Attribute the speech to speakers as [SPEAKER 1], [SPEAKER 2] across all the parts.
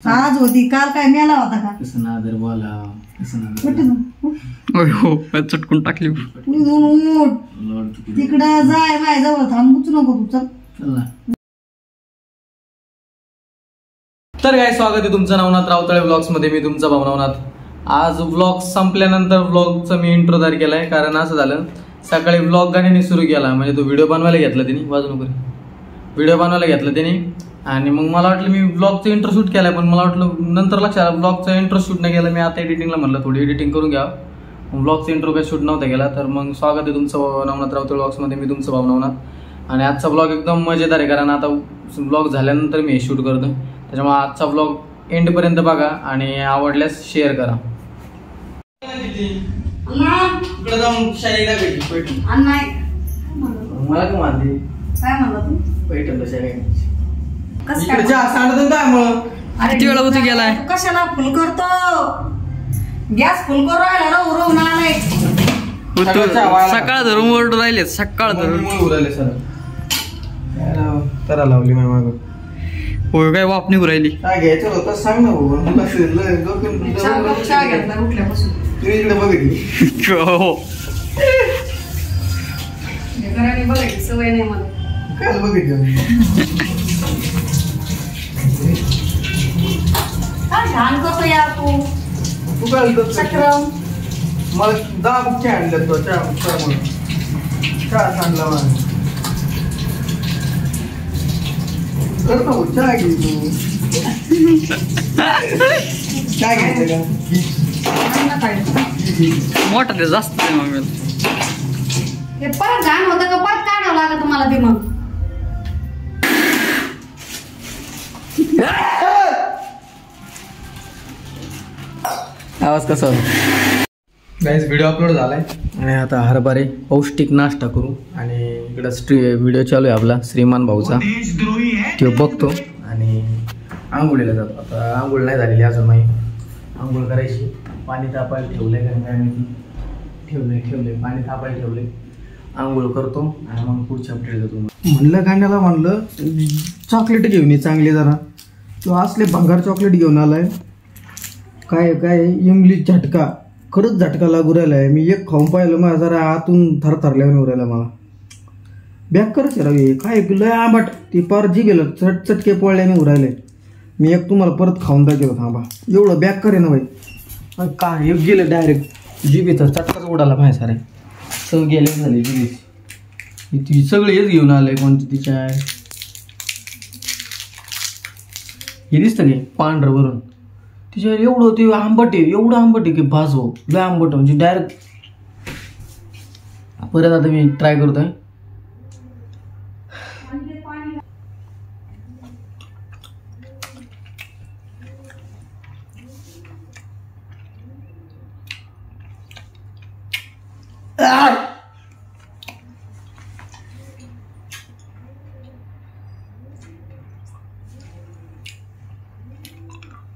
[SPEAKER 1] आज होती काल काय मेला होता का
[SPEAKER 2] कसं नादर बोला कसं
[SPEAKER 3] चटकून टाकली
[SPEAKER 1] तिकडं जाय माझ्या जवळ थांबूच नको तू चल.
[SPEAKER 2] तर काय स्वागत आहे तुमचं नवनाथ रावतळे ब्लॉग्स मध्ये. मी तुमचा भाऊ नवनाथ. आज ब्लॉग संपल्यानंतर ब्लॉगचा मी इंट्रो तयार केलाय. कारण असं झालं सकाळी ब्लॉग गाण्याने सुरू केला, म्हणजे तो व्हिडिओ बनवायला घेतला त्यांनी, वाजू नको, व्हिडिओ बनवायला घेतला त्यांनी. आणि मग मला वाटलं मी ब्लॉगचं इंट्रो शूट केलाय, पण मला वाटलं नंतर लक्षात आलं ब्लॉगचं इंट्रो शूट नाही केलं. मी आता एडिटिंगला म्हणलं थोडी एडिटिंग करून घ्यावं, ब्लॉगचं इंट्रो काही शूट नव्हता केला. तर मग स्वागत आहे तुमचं नवनाथ रावतळे ब्लॉग्समध्ये. मी तुमचं भाऊ नवनाथ. आणि आजचा ब्लॉग एकदम मजेदार आहे, कारण आता ब्लॉग झाल्यानंतर मी हे शूट करतो. त्याच्यामुळे आजचा ब्लॉग एंडपर्यंत बघा आणि आवडल्यास शेअर करा. मला का मारली
[SPEAKER 1] काय म्हणला तू
[SPEAKER 2] पैठण
[SPEAKER 3] किती वेळा होती गेलाय?
[SPEAKER 1] कशाला फुल करतो गॅस फुल करून राहिला उरवून आलाय.
[SPEAKER 3] सकाळ धरून ओरडू राहिले, सकाळ धरून
[SPEAKER 2] उराले सर करा लावली माझ्या मागं.
[SPEAKER 3] होय काय वाप निघू राहिली.
[SPEAKER 2] काय घ्यायचं होतं सांग ना भाऊ.
[SPEAKER 1] चहा घेतला उठल्यापासून
[SPEAKER 2] तू इकडे बघितली
[SPEAKER 3] हो
[SPEAKER 1] घराने बघायची सवय नाही मला.
[SPEAKER 2] काय बघितलं
[SPEAKER 1] काय घाण करतो यार
[SPEAKER 2] तू काय
[SPEAKER 1] चक्रम.
[SPEAKER 2] मला 10 बुक्के आणले तो चहा सांगला मला करतो चहा घे तू. काय घ्यायचं का
[SPEAKER 3] मोठा ते जास्त आहे मग.
[SPEAKER 1] हे परत घाण होतं का परत काढावं लागत तुम्हाला ते. मग
[SPEAKER 3] आवाज कसा होता?
[SPEAKER 2] गाईज व्हिडिओ अपलोड झालाय आणि आता हरभरे पौष्टिक नाश्ता करू. आणि इकडं व्हिडिओ चालू आहे आपला श्रीमान भाऊचा, तो बघतो आणि आंघोळीला जातो. आता आंघोळ नाही झालेली अजून, नाही आंघोळ करायची. पाणी तापायला ठेवलंय कारण काय माहिती, ठेवलंय पाणी तापायला ठेवलंय. आंघोळ करतो आणि मग पुढच्या अपडेट जातो. म्हणलं गाण्याला म्हणलं चॉकलेट घेऊन ये चांगली जरा. तो असले भंगार चॉकलेट घेऊन आलाय. काय काय इंग्लिश झटका, खरंच झटका लागू राहिलाय. मी एक खाऊन पाहिलं मला जरा आतून थरथरल्यावर राहिला मला. बॅकरच रावी काय लय आंबट, ती पार जी गेलं चटके पोळल्याने उरायले. मी एक तुम्हाला परत खाऊन दाखवलं थांबा. एवढं बॅकर आहे ना बाई, काय एक गेलं डायरेक्ट जिबीचा चटकाच उडाला माझ्या सारे सग गेले झाले जिबी. ती सगळे हेच घेऊन आलंय. कोणती तिच्या हे दिसतं की पांढरं भरून तिच्यावर एवढं ते आंबट आहे, एवढं आंबट आहे की भास हो लय आंबट, म्हणजे डायरेक्ट. परत आता मी ट्राय करतोय.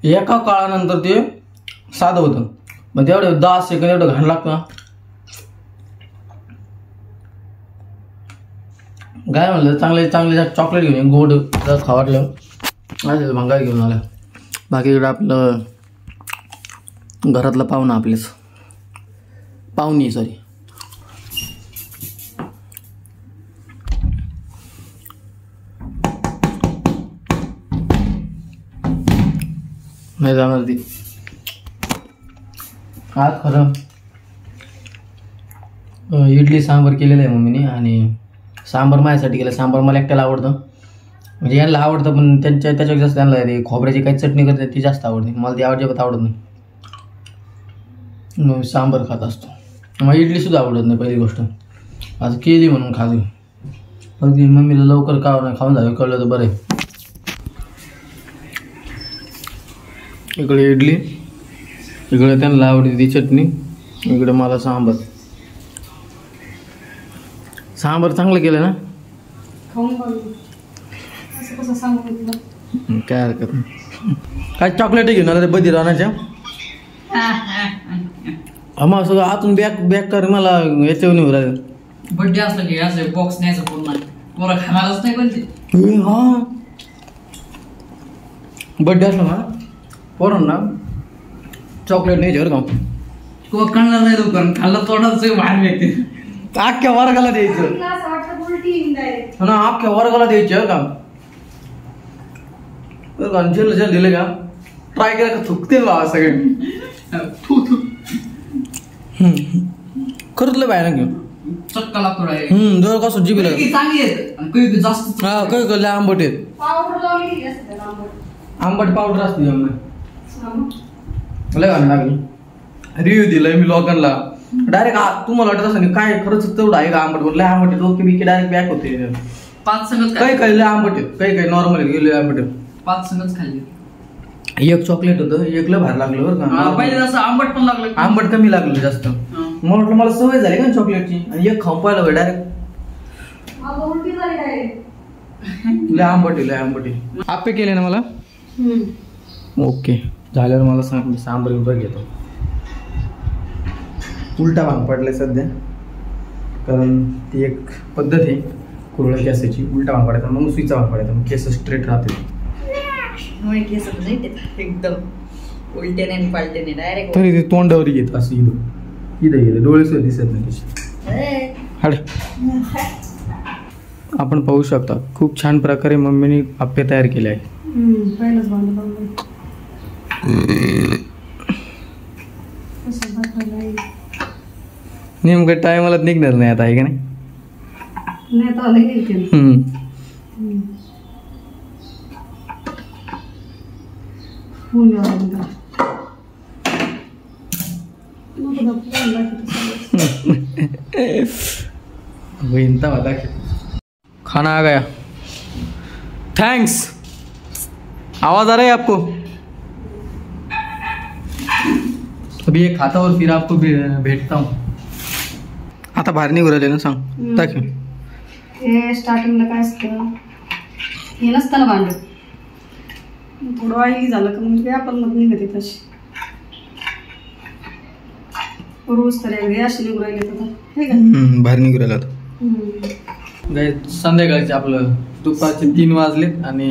[SPEAKER 2] एका काळानंतर ते साधं होतं, मग तेवढं 10 सेकंद एवढं घाण लागतं. काय म्हणलं चांगले चांगले चॉकलेट घेऊन गोड खा वाटलं असं भंगार घेऊन आलं. बाकीकडं आपलं घरातलं पाहुणं, आपलेच पाहुणी सॉरी. नाही जाणार ती आज. खरं इडली सांबार केलेलं आहे मम्मीने, आणि सांबार माझ्यासाठी केलं. सांबार मला एकट्याला आवडतं, म्हणजे यांना आवडतं, पण त्याच्यावर जास्त त्यांना ते खोबऱ्याची काही चटणी करते ती जास्त आवडते. मला ती अजिबात आवडत नाही, मग सांबार खात असतो. मला इडलीसुद्धा आवडत नाही पहिली गोष्ट. आज केली म्हणून खाली, फक्त मम्मीला लवकर खाऊन जावे कळलं तर बरं आहे. इकडे इडली, इकडे त्यांना आवडते ती चटणी, इकडे मला सांबार. सांबार चांगलं केलं ना, काय हरकत नाही. काय चॉकलेट घेऊन आला ते बदी राहण्याच्या आम्हाला सगळं आतून बॅक कर. मला याच्यावर नाही राहिलं.
[SPEAKER 3] बड्डे असलं की असं बॉक्स न्यायचं पूर्ण, पोरं खाणारच नाही कोणते.
[SPEAKER 2] हा बर्थडे असला ना पोरांना चॉकलेट नाही बरं का
[SPEAKER 3] तो कळणार नाही लवकर खाल्लं तोंडाच बाहेर व्यक्ती
[SPEAKER 2] अख्ख्या वर्गाला द्यायचं
[SPEAKER 1] क्लास वाटतं उलटी येईन direct.
[SPEAKER 2] ना अख्ख्या वर्गाला द्यायचं का बरं का जेल दिले का ट्राय केलं का थुकते बाबा सगळे
[SPEAKER 3] थू
[SPEAKER 2] खरंच लय बाहेर घेऊन
[SPEAKER 3] चक्का लागतो रे.
[SPEAKER 2] जर का सुजी बिल
[SPEAKER 3] काही चांगली आहेत आणि काही जास्त
[SPEAKER 2] हा काही कळलं आंबट आहेत
[SPEAKER 1] Powder लावली की जास्त त्याला आंबट.
[SPEAKER 2] आंबट पावडर असते त्यामुळे
[SPEAKER 1] हा मग.
[SPEAKER 2] लय घाण लागली रिव्ह्यू दिलाय मी लोकांना डायरेक्ट तुम्हाला वाटत असं काय खरंच तेवढं आहे का आंबट लय आंबट डोके बिके डायरेक्ट बॅक होते
[SPEAKER 3] पाच संगच
[SPEAKER 2] काही काही लय आंबट आहेत काही नॉर्मल गेले आंबट आहेत.
[SPEAKER 3] पाच संगच खाल्ली.
[SPEAKER 2] एक चॉकलेट होतं एक लय भारी लागलं बरं
[SPEAKER 3] पहिले
[SPEAKER 2] का
[SPEAKER 3] जसं आंबट पण लागलं
[SPEAKER 2] आंबट कमी लागलं जास्त मग म्हटलं मला सवय झाली का चॉकलेटची आणि एक खाऊन पाहिलं डायरेक्ट
[SPEAKER 1] माझं उलटी झाली direct.
[SPEAKER 2] लय आंबट आहे आपे केले ना मला ओके झाल्यावर मला सांग मी सांबर बिंबर घेतो उलटा भाग पडलाय सध्या कारण ती एक पद्धत आहे कुरळ्या केसाची उलटा भाग पडायचा मग सुईचा भाग पडायचा मग केस स्ट्रेट राहते
[SPEAKER 4] केस एकदम उलटेने आणि पालटेने डायरेक्ट
[SPEAKER 2] तरी ते तोंडावर येत असं इथं डोळे सुद्धा दिसत नाही त्याचे हाड आपण पाहू शकता खूप छान प्रकारे मम्मीने आप्पे तयार केले आहे
[SPEAKER 1] पहिलंच भांडं लावलं. कसं बघायला येईल.
[SPEAKER 2] नेमकं टायमालाच निघणार नाही आता आहे का नाही
[SPEAKER 1] नाही तर आलं गेल ते. होऊन द्यावं लागेल त्याला. नको दाखवू, दाखवतो सगळं.
[SPEAKER 2] वही तवा खाना आ गया थैंक्स आवाज आ रहा है आपको अभी ये खाता और फिर आपको भेटता हूँ आता बाहेर निघू राहिले ना सांग दाखव
[SPEAKER 1] हे स्टार्टिंगला काय असतं हे नसतं ना भांडं थोडं ऑइली झालं का म्हणजे आपण मग निघते तशी रोज तर एकदा अशी निघू राहिले तर हे का
[SPEAKER 2] बाहेर निघू राहिला आता संध्याकाळचे आपलं दुपारचे 3 वाजलेत आणि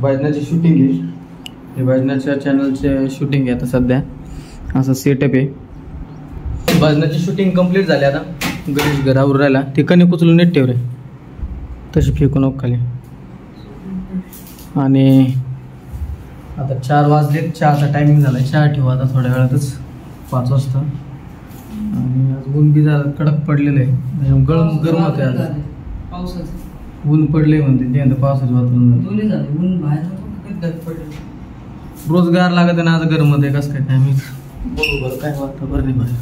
[SPEAKER 2] भजनाची शूटिंग आहे हे भजनाच्या चॅनलचे शूटिंग आहे आता सध्या असं सेटअप आहे भजनाची शूटिंग कंप्लीट झाली आता गणेश घरावर राहिला ते कणी कुचलून नेट ठेव रे तशी फेकू नको खाली आणि आता 4 वाजलेत चहाचा टायमिंग झाला चहा ठेवू आता थोड्या वेळातच 5 वाजता आणि आज ऊन बी जरा कडक पडलेलं आहे गरम होते आज
[SPEAKER 3] पावसाचं
[SPEAKER 2] ऊन पडले म्हणते ते पावसाचं वातावरण झालं.
[SPEAKER 3] दोन्ही झाले ऊन बाहेर जातो कधी पडलं
[SPEAKER 2] रोजगार लागत आहे ना आज गरम मध्ये कसं काय मी बरोबर काय वाटतं बरं नाही बाहेर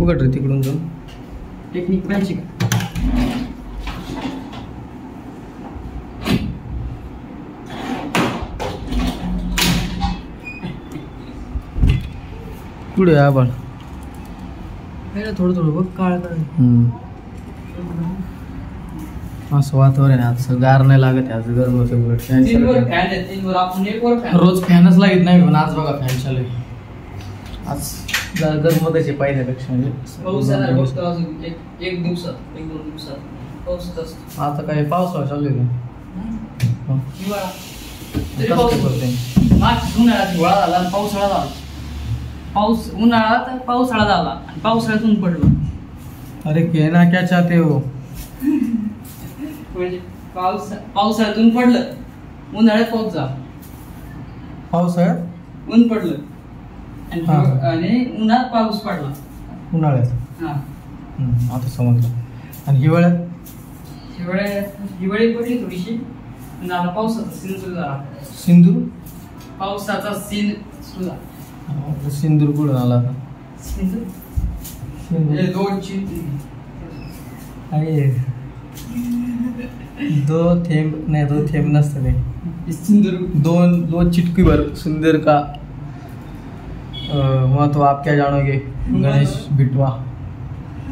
[SPEAKER 2] उघड रे तिकडून जाऊन
[SPEAKER 3] टेक्निक पाहिजे का
[SPEAKER 2] पुढे आबाळ
[SPEAKER 3] थोडं थोडं बघ काळ काळ
[SPEAKER 2] असं वातावरण आहे आज गार नाही लागत आहे आज गरम होते उलट फॅन
[SPEAKER 3] फॅन आहे तीनवर आपण एकवर फॅन
[SPEAKER 2] रोज फॅनच लागत नाही पण आज बघा फॅन चालू आहे आज जरा गरमतच आहे पहिल्यापेक्षा
[SPEAKER 3] पाऊस येणार
[SPEAKER 2] म्हणजे
[SPEAKER 3] फक्त अजून एक दिवसात 1-2 दिवसात पाऊसच असतो
[SPEAKER 2] आता काय पावसाळा चालू आहे का?
[SPEAKER 3] हिवाळा तरी
[SPEAKER 2] कसं
[SPEAKER 3] पाऊस
[SPEAKER 2] करते?
[SPEAKER 3] मार्च उन्हाळ्यात हिवाळा झाला आणि पावसाळा झाला पाऊस उन्हाळा तर पावसाळा झाला आणि पावसाळ्यात ऊन पडलं
[SPEAKER 2] अरे कहना क्या चाहते हो
[SPEAKER 3] म्हणजे पावसाळ्यात ऊन पडलं उन्हाळ्यात पाऊस झाला
[SPEAKER 2] पावसाळ्यात
[SPEAKER 3] ऊन पडलं आणि
[SPEAKER 2] हा.
[SPEAKER 3] आणि उन्हात पाऊस पडला
[SPEAKER 2] उन्हाळ्यात
[SPEAKER 3] हा
[SPEAKER 2] आता समजलं आणि हिवाळ्यात
[SPEAKER 3] हिवाळी पडली थोडीशी आणि आता पावसाचा सीन सुरू झाला
[SPEAKER 2] सिंदूर
[SPEAKER 3] पावसाचा सीन सुरू झाला
[SPEAKER 2] सिंदूर कुठून आला आता
[SPEAKER 3] सिंदूर
[SPEAKER 2] सिंदूर
[SPEAKER 3] दोनची
[SPEAKER 2] आहे दो थेंब नसतं ते
[SPEAKER 3] सिंदूर
[SPEAKER 2] दो चिटकी भर सुंदर का महत्व आप क्या जानोगे गणेश बिटवा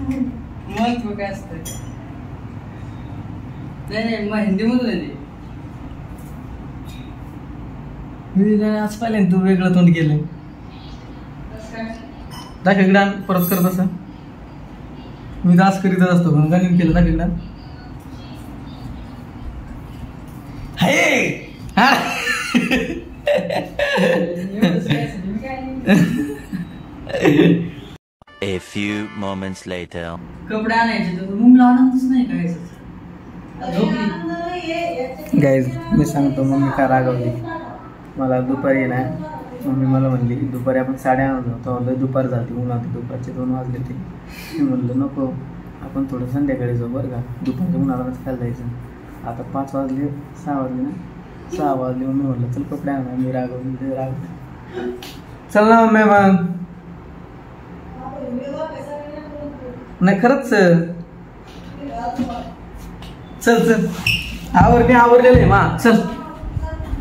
[SPEAKER 3] महत्व काय असतं नाही मग हिंदी मधून आहे
[SPEAKER 2] मी आज पाहिले तू वेगळं तोंड केलं दाख एकदा परत करत असं मी दास करीतच असतो पण गाणी केलं दाख एकदा हे
[SPEAKER 5] A few moments later.
[SPEAKER 3] कपडे आणायचे तर मम्मीला आनंदच नाही काय झोपली.
[SPEAKER 2] गाईज मी सांगतो मम्मी का रागवली मला दुपारी ना. मम्मी मला म्हणली दुपारी आपण साड्या आणत होतो दुपार झाली उन्हात दुपारचे 2 वाजले ते. मी म्हणलं नको आपण थोडं संध्याकाळी जाऊ बरं का दुपारच्या उन्हाळ्याच खायला जायचं. आता 5 वाजले 6 वाजले ना 6 वाजले मम्मी म्हटलं चल कपडे आणा. मी रागवली चल ना मम्मी मग नाही खरंच चल चल आवरलेलं आहे मा चल.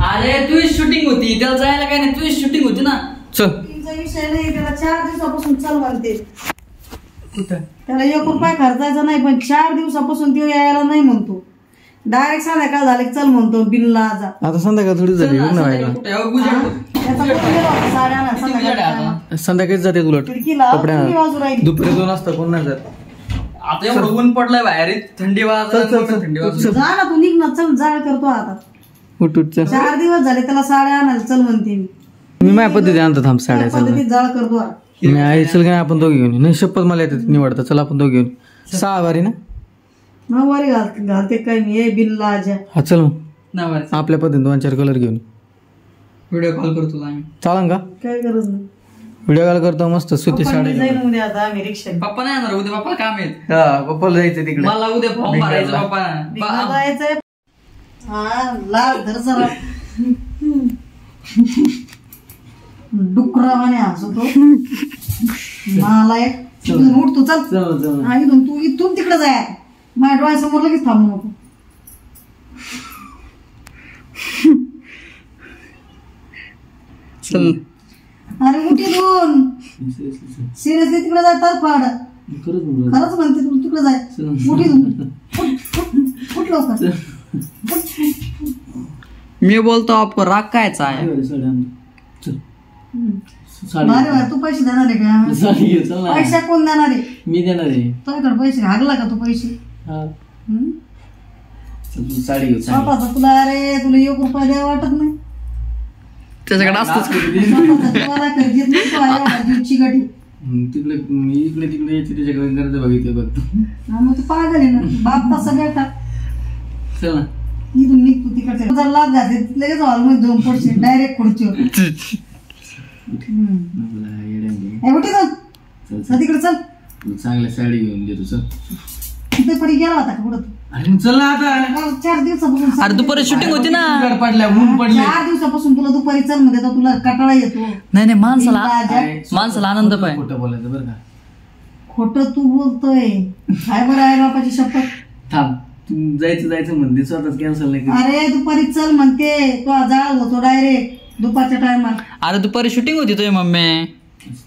[SPEAKER 3] अरे तुझी शूटिंग होती त्याला जायला काय नाही तुझी शूटिंग होती ना.
[SPEAKER 2] चल
[SPEAKER 1] तिचा विषय नाही त्याला 4 दिवसापासून चल म्हणते.
[SPEAKER 2] कुठं
[SPEAKER 1] त्याला 1 रुपया खर्चायचा नाही पण 4 दिवसापासून तो यायला नाही म्हणतो. डायरेक्ट संध्याकाळ झाले चल म्हणतो बिनला जा.
[SPEAKER 2] आता संध्याकाळ थोडी झाली बघ ना व्हायला.
[SPEAKER 1] त्याचा कुठे गेला होता साड्या आणा संध्याकाळी.
[SPEAKER 2] संध्याकाळीच जाते उलट
[SPEAKER 1] खिडकीला
[SPEAKER 2] कपडे
[SPEAKER 1] कुणी बाजू राहिली.
[SPEAKER 2] दुपारी 2 वाजता कोण नाही जात.
[SPEAKER 3] आता एवढं ऊन पडलंय बाहेर थंडी वाजत थंडी वाजत.
[SPEAKER 1] जा ना तू निघ ना चल जाळ करतो आता.
[SPEAKER 2] उठ चल
[SPEAKER 1] 4 दिवस झाले त्याला साड्या आणायला चल म्हणते मी.
[SPEAKER 2] मी माझ्या पद्धती आणतो थांब साड्या चल
[SPEAKER 1] पद्धतीत जाळ करतो आता.
[SPEAKER 2] मी आई चल काय आपण दोघे घेऊन नाही शपथ मला येते निवडता चल आपण दोघे घेऊन 6 वारी ना
[SPEAKER 1] 9 वारी घालते काय मी हे बिनला आजा.
[SPEAKER 2] हा चल मग
[SPEAKER 3] नाही
[SPEAKER 2] आपल्या पद्धतीने 2-4 कलर घेऊन
[SPEAKER 3] व्हिडिओ कॉल करतो तुला आम्ही.
[SPEAKER 2] चालन का
[SPEAKER 1] काय गरज नाही.
[SPEAKER 2] व्हिडिओ कॉल करतो मस्त सुती साडी
[SPEAKER 1] जाईल उद्या आता आम्ही रिक्षा
[SPEAKER 3] पप्पा नाही येणार उद्या पप्पा काम आहेत.
[SPEAKER 2] हा पप्पाला जायचं तिकडे
[SPEAKER 3] मला उद्या फॉर्म भरायचं पप्पा.
[SPEAKER 1] जायचंय. हा लाल धर जरा डुकरावाने हसतो मला एक उठ तू चल. हा इथून तू इथून तिकडे जाय माझ्या डोळ्यासमोर लगेच थांबू नको.
[SPEAKER 2] चल
[SPEAKER 1] अरे उठी दोन सिरियसली तिकडे जाय तर फाड खरंच म्हणते तू तिकडे जाय उठी उठ लवकर.
[SPEAKER 3] मी बोलतो आपको राग कायचा आहे.
[SPEAKER 1] अरे वा तू पैसे देणार आहे का. पैसा कोण देणार आहे.
[SPEAKER 2] मी देणार आहे
[SPEAKER 1] तुझ्याकडे पैसे हागला का तू पैसे.
[SPEAKER 2] साडी घेऊ
[SPEAKER 1] स्वतःचा तुला अरे तुला 1 रुपया द्यावा वाटत नाही.
[SPEAKER 3] त्याच्याकडे असतच
[SPEAKER 1] चिकटी
[SPEAKER 2] तिकडे इकडे तिकडे यायची त्याच्याकडे गरज बघितली बघतो.
[SPEAKER 1] मग तू पागल आहे ना बाप तसा बेटा.
[SPEAKER 2] चल ना
[SPEAKER 1] इथून निघ तू तिकडच्या जर लाभ जाते लगेच हॉलमध्ये जाऊन पडशील डायरेक्ट खुर्चीवर. उठी जाऊन तिकडे चल
[SPEAKER 2] चांगल्या साडी घेऊन देतो चल.
[SPEAKER 1] तिथे पडी गेला होता का पुढं तू.
[SPEAKER 2] अरे चल ना आता
[SPEAKER 1] 4 दिवसापासून
[SPEAKER 3] अरे दुपारी शूटिंग होती ना.
[SPEAKER 2] पडल्या ऊन पडले
[SPEAKER 1] 4 दिवसापासून तुला दुपारी चल म्हणते तर तुला कटाळा येतो.
[SPEAKER 3] नाही माणसाला आनंद पाय.
[SPEAKER 2] खोटं बोलायचं बरं का.
[SPEAKER 1] खोटं तू बोलतोय काय बरं आहे बापाची शपथ.
[SPEAKER 2] थांब तू जायचं म्हणते स्वतःच कॅन्सल नाही केलं.
[SPEAKER 1] अरे दुपारी चल म्हणते तो जाळ होतो डायरेक्ट दुपारच्या टायमात.
[SPEAKER 3] अरे दुपारी शूटिंग होती तुझी मम्मी.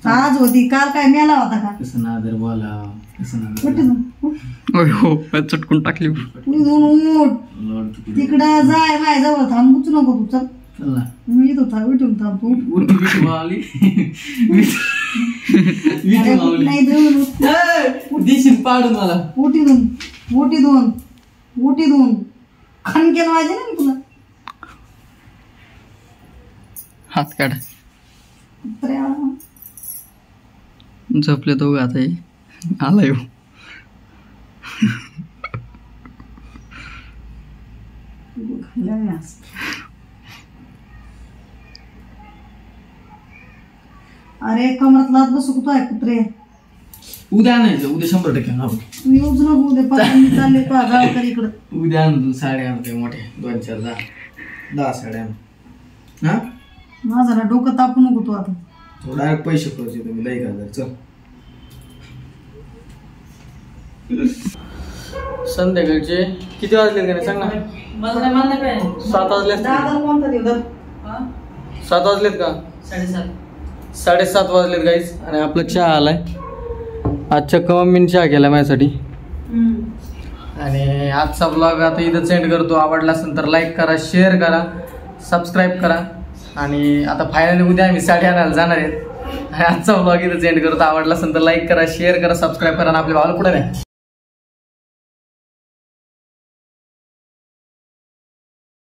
[SPEAKER 1] आज होती काल काय मेला होता का.
[SPEAKER 2] कसं नादर बोला कसं नादर
[SPEAKER 1] उठ ना.
[SPEAKER 3] हो चटकून टाकली.
[SPEAKER 1] उठ तिकडं जाय माझ्या जवळ थांबूच नको तू चल.
[SPEAKER 2] चल ना
[SPEAKER 1] मी इथं थांब इथून थांब तू. अरे उठ नाही देऊन
[SPEAKER 2] दिशील पाडून मला.
[SPEAKER 1] उठी दोन खणकेन वाजे ना तुला.
[SPEAKER 3] हात काढ.
[SPEAKER 1] कुत्रे आला.
[SPEAKER 3] झोपले तो आता आला येऊ.
[SPEAKER 1] अरे कमरात लात बसू कुठं आहे कुत्रे.
[SPEAKER 2] उद्या आणायचं उद्या 100% हा
[SPEAKER 1] तू येऊच नको उद्या पाणी चालले तो गावकर इकडं.
[SPEAKER 2] उद्या आण साड्या आणते मोठे 2-4 10 साड्या हा.
[SPEAKER 1] माझा ना डोकं तापू नको तू आता.
[SPEAKER 2] तो डायरेक्ट पैसे खर्च येतो मी 10,000 चल. संध्याकाळचे किती वाजले का नाही सांग ना.
[SPEAKER 3] मला काय
[SPEAKER 2] 7 वाजले.
[SPEAKER 1] दादा कोणता देऊ
[SPEAKER 2] 7 वाजलेत का 7:30 वाजलेत गाईस. आणि आपला चहा आलाय. आजच्या मम्मीने चहा केला माझ्यासाठी. आणि आजचा ब्लॉग आता इथं सेंड करतो. आवडला असेल तर लाईक करा शेअर करा सबस्क्राईब करा. आणि आता फायनली उद्या आम्ही साडी आणायला जाणार आहेत. आणि आजचा ब्लॉग इथं सेंड करतो. आवडला असेल तर लाईक करा शेअर करा सबस्क्राईब करा आणि आपल्या भावाला पुढे नाही.